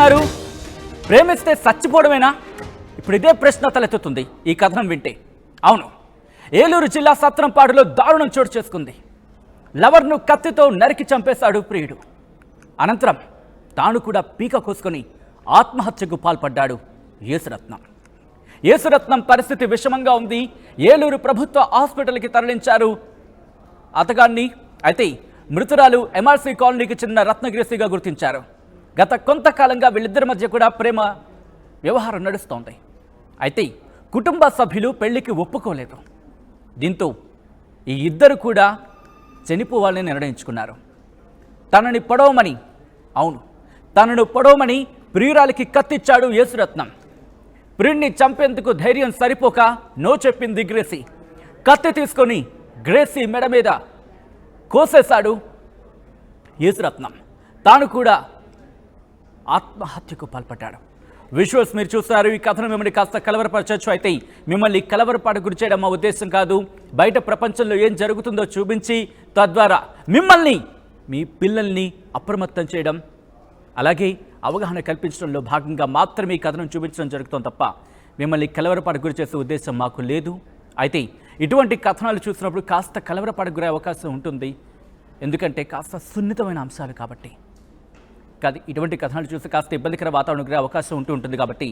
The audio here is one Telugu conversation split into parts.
చూస్తున్నారు. ప్రేమిస్తే చచ్చిపోవడమేనా? ఇప్పుడు ఇదే ప్రశ్న తలెత్తుతుంది ఈ కథనం వింటే. అవును, ఏలూరు జిల్లా సత్రంపాడులో దారుణం చోటు చేసుకుంది. లవర్ను కత్తితో నరికి చంపేశాడు ప్రియుడు. అనంతరం తాను కూడా పీక కోసుకొని ఆత్మహత్యకు పాల్పడ్డాడు యేసురత్నం. యేసురత్నం పరిస్థితి విషమంగా ఉంది. ఏలూరు ప్రభుత్వ హాస్పిటల్కి తరలించారు అతగాన్ని. అయితే మృతురాలు ఎంఆర్సీ కాలనీకి చెందిన రత్నగిరిసిగా గుర్తించారు. గత కొంతకాలంగా వీళ్ళిద్దరి మధ్య కూడా ప్రేమ వ్యవహారం నడుస్తోంది. అయితే కుటుంబ సభ్యులు పెళ్లికి ఒప్పుకోలేదు. దీంతో ఈ ఇద్దరు కూడా చనిపోవాలని నిర్ణయించుకున్నారు. తనని పొడవమని, అవును తనను పొడవమని ప్రియురాలికి కత్తిచ్చాడు యేసురత్నం. ప్రియుడిని చంపేందుకు ధైర్యం సరిపోక నో చెప్పింది గ్రేసీ. కత్తి తీసుకొని గ్రేసీ మెడ మీద కోసేశాడు యేసురత్నం. తాను కూడా ఆత్మహత్యకు పాల్పడ్డాడు. విజువల్స్ మీరు చూస్తున్నారు. ఈ కథను మిమ్మల్ని కాస్త కలవరపరచవచ్చు. అయితే మిమ్మల్ని కలవరపాటు గురి చేయడం మా ఉద్దేశం కాదు. బయట ప్రపంచంలో ఏం జరుగుతుందో చూపించి తద్వారా మిమ్మల్ని, మీ పిల్లల్ని అప్రమత్తం చేయడం, అలాగే అవగాహన కల్పించడంలో భాగంగా మాత్రమే ఈ కథనం చూపించడం జరుగుతుంది తప్ప మిమ్మల్ని కలవరపాటు గురి చేసే ఉద్దేశం మాకు లేదు. అయితే ఇటువంటి కథనాలు చూసినప్పుడు కాస్త కలవరపాటు గురే అవకాశం ఉంటుంది. ఎందుకంటే కాస్త సున్నితమైన అంశాలు కాబట్టి. కాదు, ఇటువంటి కథనాలు చూసి కాస్త ఇబ్బందికర వాతావరణం గురే అవకాశం ఉంటుంది కాబట్టి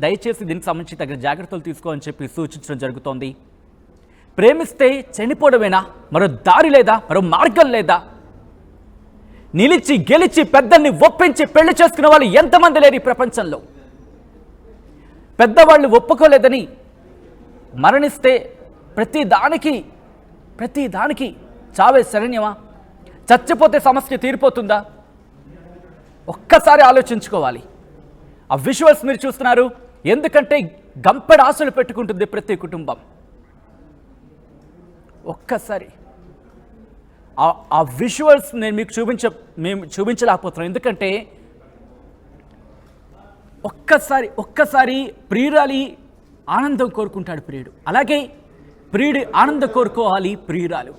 దయచేసి దీనికి సంబంధించి తగిన జాగ్రత్తలు తీసుకోవాలని చెప్పి సూచించడం జరుగుతోంది. ప్రేమిస్తే చనిపోవడమేనా? మరో దారి లేదా? మరో మార్గం లేదా? నిలిచి గెలిచి పెద్దల్ని ఒప్పించి పెళ్లి చేసుకున్న వాళ్ళు ఎంతమంది లేరు ఈ ప్రపంచంలో? పెద్దవాళ్ళు ఒప్పుకోలేదని మరణిస్తే ప్రతి దానికి చావే శరణ్యమా? చచ్చిపోతే సమస్య తీరిపోతుందా? ఒక్కసారి ఆలోచించుకోవాలి. ఆ విజువల్స్ మీరు చూస్తున్నారు. ఎందుకంటే గంపెడ ఆశలు పెట్టుకుంటుంది ప్రతి కుటుంబం. ఒక్కసారి ఆ విజువల్స్ నేను మీకు చూపించలేకపోతున్నాను. ఎందుకంటే ఒక్కసారి ప్రియురాలి ఆనందం కోరుకుంటాడు ప్రియుడు, అలాగే ప్రియుడి ఆనందం కోరుకోవాలి ప్రియురాలు.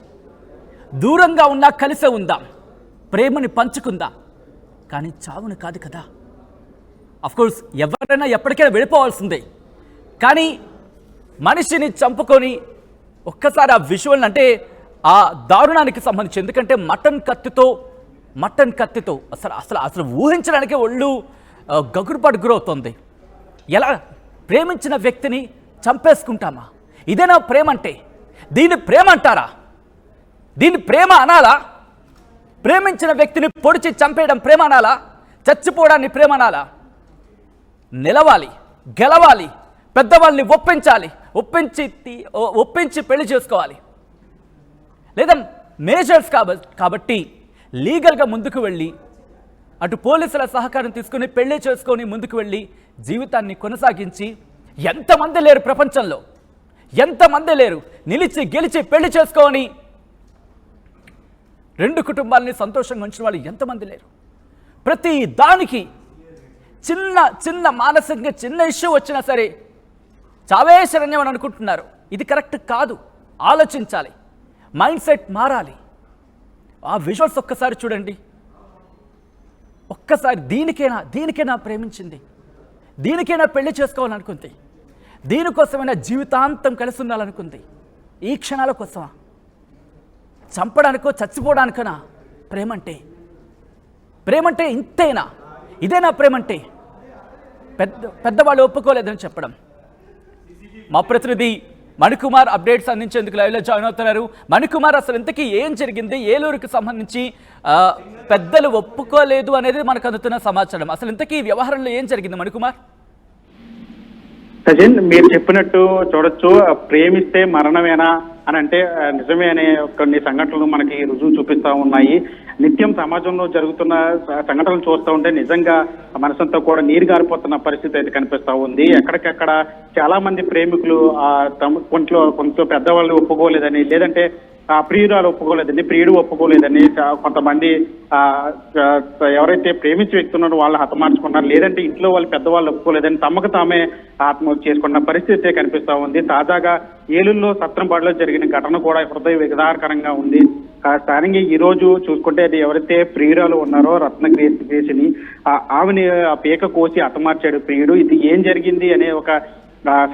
దూరంగా ఉన్నా కలిసే ఉందాం, ప్రేమని పంచుకుందాం, కానీ చావును కాదు కదా. అఫ్కోర్స్ ఎవరైనా ఎప్పటికైనా వెళ్ళిపోవాల్సిందే. కానీ మనిషిని చంపుకొని ఒక్కసారి ఆ విజువల్, అంటే ఆ దారుణానికి సంబంధించి, ఎందుకంటే మటన్ కత్తితో అసలు ఊహించడానికే ఒళ్ళు గగురుపాటు గురవుతుంది. ఎలా ప్రేమించిన వ్యక్తిని చంపేసుకుంటామా? ఇదేనా ప్రేమ అంటే? దీన్ని ప్రేమ అంటారా? దీన్ని ప్రేమ అనాలా? ప్రేమించిన వ్యక్తిని పొడిచి చంపేయడం ప్రేమ అనాలా? చచ్చిపోవడాన్ని ప్రేమ అనాలా? నిలవాలి, గెలవాలి, పెద్దవాళ్ళని ఒప్పించి పెళ్లి చేసుకోవాలి. లేదా మేజర్స్ కాబట్టి లీగల్గా ముందుకు వెళ్ళి, అటు పోలీసుల సహకారం తీసుకుని పెళ్లి చేసుకొని ముందుకు వెళ్ళి జీవితాన్ని కొనసాగించి, ఎంతమంది లేరు ప్రపంచంలో? ఎంతమంది లేరు? నిలిచి గెలిచి పెళ్లి చేసుకొని రెండు కుటుంబాలని సంతోషంగా ఉంచిన వాళ్ళు ఎంతమంది లేరు? ప్రతి దానికి చిన్న మానసికంగా చిన్న ఇష్యూ వచ్చినా సరే చావే శరణ్యం అని అనుకుంటున్నారు. ఇది కరెక్ట్ కాదు. ఆలోచించాలి, మైండ్ సెట్ మారాలి. ఆ విజువల్స్ ఒక్కసారి చూడండి. ఒక్కసారి దీనికైనా ప్రేమించింది, దీనికైనా పెళ్లి చేసుకోవాలనుకుంది, దీనికోసమైనా జీవితాంతం కలిసి ఉండాలనుకుంది. ఈ క్షణాల కోసమా? చంపడానికో చచ్చిపోవడానికనా ప్రేమంటే ఇంతేనా? ఇదేనా ప్రేమంటే? పెద్దవాళ్ళు ఒప్పుకోలేదని చెప్పడం. మా ప్రతినిధి మణికుమార్ అప్డేట్స్ అందించేందుకు లైవ్లో జాయిన్ అవుతున్నారు. మణికుమార్, అసలు ఇంతకీ ఏం జరిగింది? ఏలూరుకి సంబంధించి పెద్దలు ఒప్పుకోలేదు అనేది మనకు అందుతున్న సమాచారం. అసలు ఇంతకీ ఈ వ్యవహారంలో ఏం జరిగింది మణికుమార్? సజిన్, మీరు చెప్పినట్టు చూడొచ్చు, ప్రేమిస్తే మరణమేనా అని అంటే నిజమే అనే కొన్ని సంఘటనలు మనకి రుజువు చూపిస్తా ఉన్నాయి. నిత్యం సమాజంలో జరుగుతున్న సంఘటనలు చూస్తూ ఉంటే నిజంగా మనసంతా కూడా నీరు గారిపోతున్న పరిస్థితి అయితే కనిపిస్తా ఉంది. ఎక్కడికెక్కడ చాలా మంది ప్రేమికులు కొంచెం పెద్దవాళ్ళు ఒప్పుకోలేదని, లేదంటే ప్రియురాలు ఒప్పుకోలేదని, ప్రియుడు ఒప్పుకోలేదని, కొంతమంది ఎవరైతే ప్రేమించి వ్యక్తున్నారో వాళ్ళు హతమార్చుకున్నారు, లేదంటే ఇంట్లో వాళ్ళు పెద్దవాళ్ళు ఒప్పుకోలేదని తమకు తామే ఆత్మహత్య చేసుకున్న పరిస్థితి కనిపిస్తా ఉంది. తాజాగా ఏలూరులో సత్రంపాడులో జరిగిన ఘటన కూడా హృదయ విదారకరంగా ఉంది. స్థానికంగా ఈ రోజు చూసుకుంటే అది ఎవరైతే ప్రియురాలు ఉన్నారో రత్నగ్రేసిని ఆమెని ఆ పేక కోసి హతమార్చాడు ప్రియుడు. ఇది ఏం జరిగింది అనే ఒక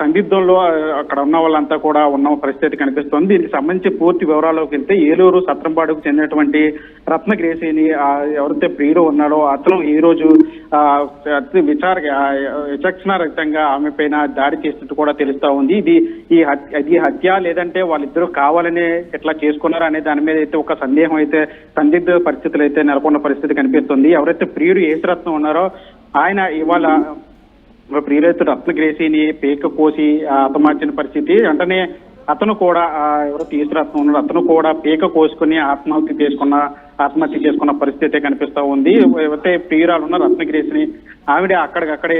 సందిగ్ధంలో అక్కడ ఉన్న వాళ్ళంతా కూడా ఉన్న పరిస్థితి కనిపిస్తోంది. దీనికి సంబంధించి పూర్తి వివరాల్లోకి వెళ్తే ఏలూరు సత్రంపాడుకు చెందినటువంటి రత్నగ్రేసిని ఎవరైతే ప్రియుడు ఉన్నాడో అతను ఈ రోజు విచక్షణారహితంగా ఆమె పైన దాడి చేసినట్టు కూడా తెలుస్తా ఉంది. ఇది హత్య లేదంటే వాళ్ళిద్దరూ కావాలనే ఎట్లా చేసుకున్నారు అనే దాని మీద అయితే ఒక సందేహం అయితే సందిగ్ధ పరిస్థితులు అయితే నెలకొన్న పరిస్థితి కనిపిస్తుంది. ఎవరైతే ప్రియుడు యేసురత్నం ఉన్నారో ఆయన ఇవాళ ప్రియులైతే రత్నగ్రేసిని పేక కోసి హతమార్చిన పరిస్థితి. వెంటనే అతను కూడా ఎవరైతే యేసురత్నం ఉన్నాడో అతను కూడా పేక కోసుకుని ఆత్మహత్య చేసుకున్న పరిస్థితి కనిపిస్తా ఉంది. ఎవరైతే ప్రియురాలు ఉన్న రత్నగ్రేసిని ఆవిడ అక్కడికక్కడే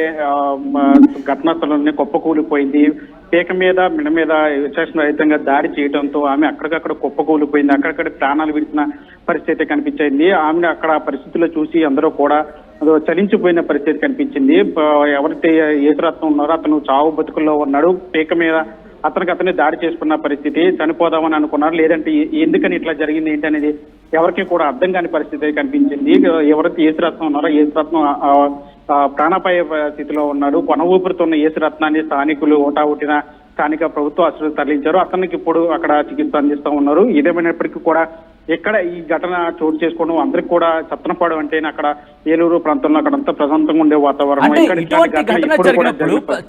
ఘటనా స్థలంలోనే కుప్పకూలిపోయింది. పేక మీద మెడ మీద విచక్షణరహితంగా దాడి చేయడంతో ఆమె అక్కడికక్కడ కుప్పకూలిపోయింది. అక్కడక్కడ ప్రాణాలు విడిచిన పరిస్థితి కనిపించింది. ఆమెను అక్కడ పరిస్థితుల్లో చూసి అందరూ కూడా చలించిపోయిన పరిస్థితి కనిపించింది. ఎవరైతే యేసురత్నం ఉన్నారో అతను చావు బతుకుల్లో ఉన్నాడు. పేక మీద అతనే దాడి చేసుకున్న పరిస్థితి. చనిపోదామని అనుకున్నారు, లేదంటే ఎందుకని ఇట్లా జరిగింది ఏంటి అనేది ఎవరికి కూడా అర్థం కాని పరిస్థితి కనిపించింది. ఎవరైతే యేసురత్నం ఉన్నారో యేసురత్నం ప్రాణాపాయ స్థితిలో ఉన్నాడు. కొన ఊపిరితో ఉన్న యేసురత్నాన్ని స్థానికులు ఓటావుటిన స్థానిక ప్రభుత్వ ఆసుపత్రికి తరలించారు. అతనికి ఇప్పుడు అక్కడ చికిత్స అందిస్తూ ఉన్నారు. ఏదేమైనప్పటికీ కూడా ఎక్కడ ఈ ఘటన చోటు చేసుకోవడం అందరికి కూడా సత్రంపాడు అంటే అక్కడ ఏలూరు ప్రాంతంలో అక్కడంతా ప్రశాంతంగా ఉండే వాతావరణం.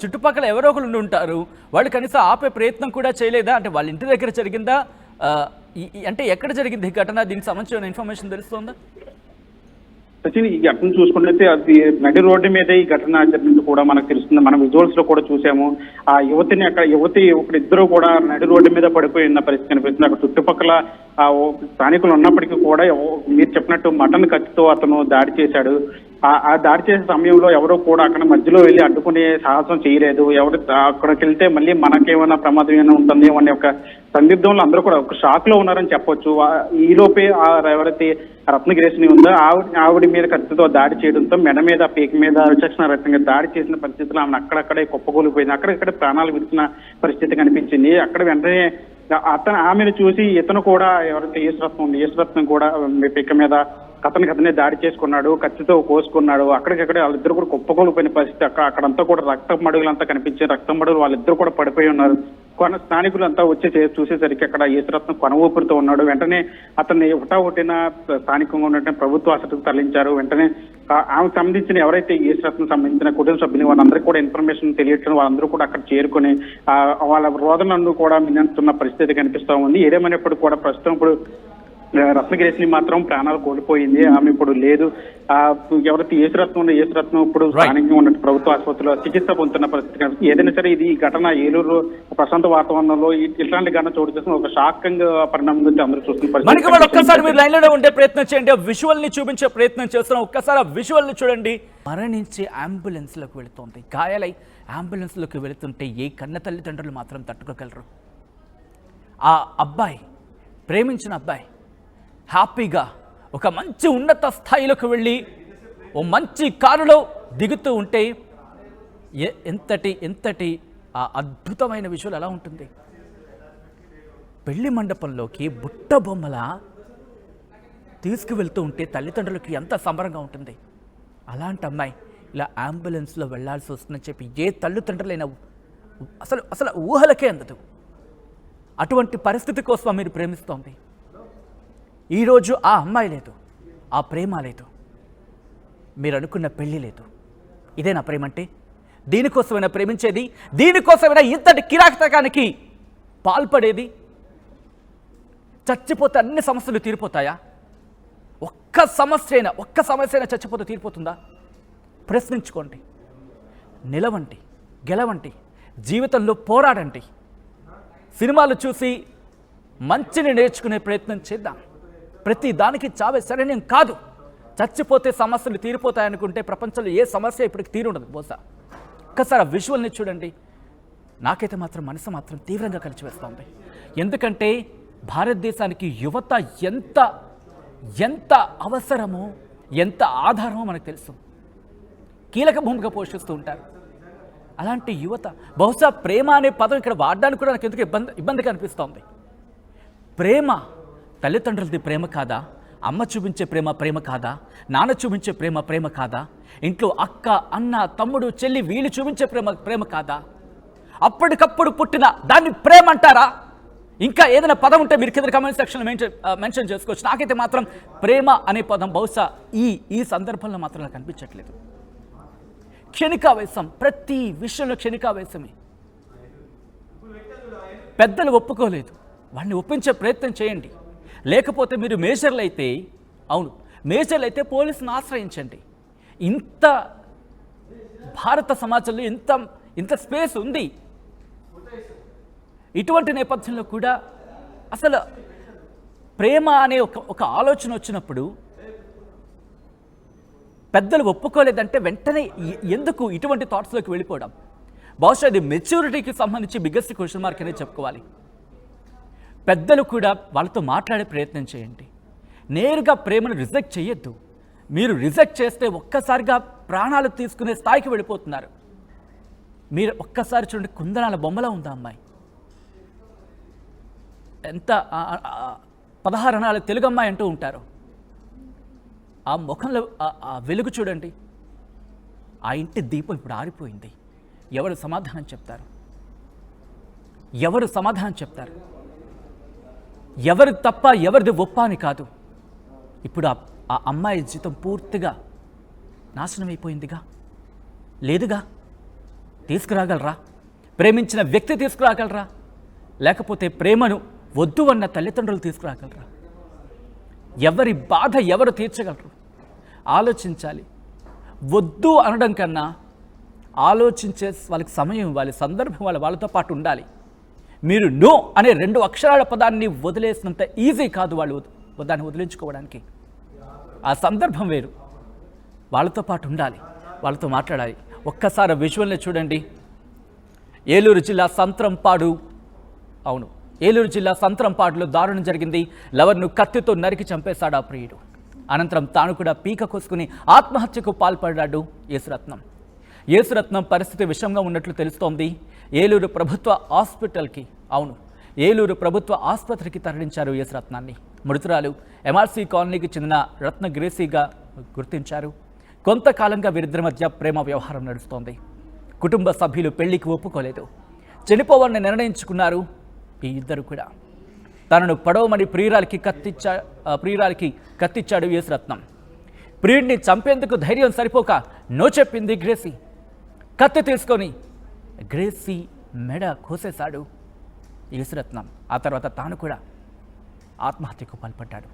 చుట్టుపక్కల ఎవరో ఒకరు ఉంటారు, వాళ్ళు కనీసం ఆపే ప్రయత్నం కూడా చేయలేదా? అంటే వాళ్ళ ఇంటి దగ్గర జరిగిందా, అంటే ఎక్కడ జరిగింది ఈ ఘటన? దీనికి సంబంధించిన ఇన్ఫర్మేషన్ తెలుస్తుందా? ఈ ఘటన చూసుకున్నట్లయితే అది నడి రోడ్డు మీద ఈ ఘటన జరిగినట్టు కూడా మనకు తెలుస్తుంది. మనం విజువల్స్ లో కూడా చూసాము. ఆ యువతి ఇద్దరు కూడా నడి రోడ్డు మీద పడిపోయి ఉన్న పరిస్థితి కనిపిస్తుంది. అక్కడ చుట్టుపక్కల స్థానికులు ఉన్నప్పటికీ కూడా మీరు చెప్పినట్టు మటన్ కత్తితో అతను దాడి చేశాడు. ఆ దాడి చేసే సమయంలో ఎవరో కూడా అక్కడ మధ్యలో వెళ్ళి అడ్డుకునే సాహసం చేయలేదు. ఎవరు అక్కడికి వెళ్తే మళ్ళీ మనకేమైనా ప్రమాదం ఏమైనా ఉంటుందేమో అనే ఒక సందిగ్ధంలో అందరూ కూడా ఒక షాక్ లో ఉన్నారని చెప్పొచ్చు. ఈలోపే ఎవరైతే రత్నగ్రేసిని ఉందో ఆవిడ మీద కత్తితో దాడి చేయడంతో మెడ మీద పీక మీద విచక్షణారహితంగా దాడి చేసిన పరిస్థితుల్లో ఆమెను అక్కడక్కడే కుప్పకూలిపోయింది. అక్కడక్కడే ప్రాణాలు విడిచిన పరిస్థితి కనిపించింది. అక్కడ వెంటనే ఆమెను చూసి ఇతను కూడా ఎవరైతే యేసురత్నం కూడా పీక మీద అతనే దాడి చేసుకున్నాడు, కత్తితో కోసుకున్నాడు. అక్కడికక్కడే వాళ్ళిద్దరు కూడా కుప్పకూలిపోయిన పరిస్థితి. అక్కడంతా కూడా రక్తం మడుగులంతా కనిపించే రక్తం మడుగులు వాళ్ళిద్దరు కూడా పడిపోయి ఉన్నారు. స్థానికులంతా వచ్చి చూసేసరికి అక్కడ యేసురత్నం కొన ఊపిరితో ఉన్నాడు. వెంటనే అతన్ని హుటాహుటిన స్థానికంగా ఉన్నటువంటి ప్రభుత్వ ఆసుపత్రికి తరలించారు. వెంటనే ఆమెకు సంబంధించిన ఎవరైతే యేసురత్నం సంబంధించిన కుటుంబ సభ్యులు వాళ్ళందరికీ కూడా ఇన్ఫర్మేషన్ తెలియటం వాళ్ళందరూ కూడా అక్కడ చేరుకుని వాళ్ళ రోదనను కూడా మిన్నంటున్న పరిస్థితి కనిపిస్తా ఉంది. ఏదేమైనప్పుడు కూడా ప్రస్తుతం ఇప్పుడు రత్నగ్రేసిని మాత్రం ప్రాణాలు కోల్పోయింది. ఆమె ఇప్పుడు లేదు. ఎవరైతే యేసురత్నం ఇప్పుడు స్థానికంగా ఉన్న ప్రభుత్వ ఆసుపత్రిలో చికిత్స పొందుతున్న పరిస్థితి కనిపిస్తుంది. ఏదైనా సరే ఇది ఘటన ఏలూరు ప్రశాంత వాతావరణంలో ఇట్లాంటి ఘటన చోటు చేసుకుని ఒక షాకింగ్ పరిణామం గురించి అందరూ చూస్తున్న పరిస్థితి. ఒక్కసారి మీరు లైన్ లో ఉండే ప్రయత్నం చేయండి, విజువల్ ని చూపించే ప్రయత్నం చేస్తున్నాం. ఒక్కసారి ఆ విజువల్ ని చూడండి. మరణించి అంబులెన్స్ లోకి వెళుతోంది, గాయాలై అంబులెన్స్ లోకి వెళుతుంటే ఏ కన్న తల్లిదండ్రులు మాత్రం తట్టుకోగలరు? ఆ అబ్బాయి, ప్రేమించిన అబ్బాయి హ్యాపీగా ఒక మంచి ఉన్నత స్థాయిలోకి వెళ్ళి ఓ మంచి కారులో దిగుతూ ఉంటే ఎంతటి ఆ అద్భుతమైన విషయాలు ఎలా ఉంటుంది? పెళ్లి మండపంలోకి బుట్ట బొమ్మల తీసుకువెళ్తూ ఉంటే తల్లిదండ్రులకి ఎంత సంబరంగా ఉంటుంది. అలాంటి అమ్మాయి ఇలా అంబులెన్స్లో వెళ్లాల్సి వస్తుందని చెప్పి ఏ తల్లిదండ్రులైనా అసలు ఊహలకే అందదు. అటువంటి పరిస్థితి కోసం మీరు ప్రేమిస్తోంది. ఈరోజు ఆ అమ్మాయి లేదు, ఆ ప్రేమ లేదు, మీరు అనుకున్న పెళ్లి లేదు. ఇదేనా ప్రేమ అంటే? దీనికోసమైనా ప్రేమించేది? దీనికోసమైనా ఇంతటి కిరాతకానికి పాల్పడేది? చచ్చిపోతే అన్ని సమస్యలు తీరిపోతాయా? ఒక్క సమస్య అయినా చచ్చిపోతే తీరిపోతుందా? ప్రశ్నించుకోండి, నిలవండి, గెలవండి, జీవితంలో పోరాడండి. సినిమాలు చూసి మంచిని నేర్చుకునే ప్రయత్నం చేద్దాం. ప్రతి దానికి చావే సరైన కాదు. చచ్చిపోతే సమస్యలు తీరిపోతాయనుకుంటే ప్రపంచంలో ఏ సమస్య ఇప్పటికి తీరుండదు బహుశా. ఒక్కసారి ఆ విజువల్ని చూడండి. నాకైతే మాత్రం మనసు మాత్రం తీవ్రంగా కలిచివేస్తుంది. ఎందుకంటే భారతదేశానికి యువత ఎంత అవసరమో, ఎంత ఆధారమో మనకు తెలుసు. కీలక భూమిక పోషిస్తూ ఉంటారు. అలాంటి యువత బహుశా ప్రేమ అనే పదం ఇక్కడ వాడడానికి కూడా నాకు ఎందుకు ఇబ్బందిగా అనిపిస్తోంది. ప్రేమ తల్లిదండ్రులది ప్రేమ కాదా? అమ్మ చూపించే ప్రేమ ప్రేమ కాదా? నాన్న చూపించే ప్రేమ ప్రేమ కాదా? ఇంట్లో అక్క, అన్న, తమ్ముడు, చెల్లి వీళ్ళు చూపించే ప్రేమ ప్రేమ కాదా? అప్పటికప్పుడు పుట్టిన దాన్ని ప్రేమ అంటారా? ఇంకా ఏదైనా పదం ఉంటే మీరు కింద కామెంట్ సెక్షన్లో మెన్షన్ చేసుకోవచ్చు. నాకైతే మాత్రం ప్రేమ అనే పదం బహుశా ఈ సందర్భంలో మాత్రం నాకు కనిపించట్లేదు. క్షణికావేశం, ప్రతి విషయంలో క్షణికావేశమే. పెద్దలు ఒప్పుకోలేదు, వాడిని ఒప్పించే ప్రయత్నం చేయండి. లేకపోతే మీరు మేజర్లు అయితే, అవును మేజర్లు అయితే పోలీసును ఆశ్రయించండి. ఇంత భారత సమాజంలో ఇంత స్పేస్ ఉంది. ఇటువంటి నేపథ్యంలో కూడా అసలు ప్రేమ అనే ఒక ఆలోచన వచ్చినప్పుడు పెద్దలు ఒప్పుకోలేదంటే వెంటనే ఎందుకు ఇటువంటి థాట్స్లోకి వెళ్ళిపోవడం? బహుశా ఇది మెచ్యూరిటీకి సంబంధించి బిగ్గెస్ట్ క్వశ్చన్ మార్క్ అనేది చెప్పుకోవాలి. పెద్దలు కూడా వాళ్ళతో మాట్లాడే ప్రయత్నం చేయండి. నేరుగా ప్రేమను రిజెక్ట్ చేయొద్దు. మీరు రిజెక్ట్ చేస్తే ఒక్కసారిగా ప్రాణాలు తీసుకునే స్థాయికి వెళ్ళిపోతున్నారు. మీరు ఒక్కసారి చూడండి, కుందనాల బొమ్మలా ఉందా అమ్మాయి? ఎంత 16 అనాల తెలుగు అమ్మాయి అంటూ ఉంటారు. ఆ ముఖంలో ఆ వెలుగు చూడండి. ఆ ఇంటి దీపం ఇప్పుడు ఆరిపోయింది. ఎవరు సమాధానం చెప్తారు? ఎవరు సమాధానం చెప్తారు? ఎవరు తప్ప ఎవరిది ఒప్ప అని కాదు. ఇప్పుడు ఆ అమ్మాయి జీవితం పూర్తిగా నాశనం అయిపోయిందిగా. లేదుగా. తీసుకురాగలరా? ప్రేమించిన వ్యక్తి తీసుకురాగలరా? లేకపోతే ప్రేమను వద్దు అన్న తల్లిదండ్రులు తీసుకురాగలరా? ఎవరి బాధ ఎవరు తీర్చగలరు? ఆలోచించాలి. వద్దు అనడం కన్నా ఆలోచించే వాళ్ళకి సమయం ఇవ్వాలి, సందర్భం వాళ్ళతో పాటు ఉండాలి. మీరు నో అనే 2 అక్షరాల పదాన్ని వదిలేసినంత ఈజీ కాదు వాళ్ళు దాన్ని వదిలించుకోవడానికి. ఆ సందర్భం వేరు. వాళ్ళతో పాటు ఉండాలి, వాళ్ళతో మాట్లాడాలి. ఒక్కసారి విజువల్ని చూడండి. ఏలూరు జిల్లా సంత్రంపాడు, అవును ఏలూరు జిల్లా సంత్రంపాడులో దారుణం జరిగింది. లవర్ను కత్తితో నరికి చంపేశాడు ఆ ప్రియుడు. అనంతరం తాను కూడా పీక కోసుకుని ఆత్మహత్యకు పాల్పడ్డాడు యేసురత్నం. యేసురత్నం పరిస్థితి విషమంగా ఉన్నట్లు తెలుస్తోంది. ఏలూరు ప్రభుత్వ హాస్పిటల్కి, అవును ఏలూరు ప్రభుత్వ ఆసుపత్రికి తరలించారు యేసురత్నాన్ని. మృతురాలు ఎంఆర్సీ కాలనీకి చెందిన రత్న గ్రేసీగా గుర్తించారు. కొంతకాలంగా వీరిద్దరి మధ్య ప్రేమ వ్యవహారం నడుస్తోంది. కుటుంబ సభ్యులు పెళ్లికి ఒప్పుకోలేదు. చనిపోవాలని నిర్ణయించుకున్నారు ఈ ఇద్దరు కూడా. తనను పడవమని ప్రియురాలికి కత్తిచ్చాడు యేసురత్నం. ప్రియుడిని చంపేందుకు ధైర్యం సరిపోక నో చెప్పింది గ్రేసీ. కత్తి తీసుకొని గ్రేసీ మెడ కోసేశాడు యేసురత్నం. ఆ తర్వాత తాను కూడా ఆత్మహత్యకు పాల్పడ్డాడు.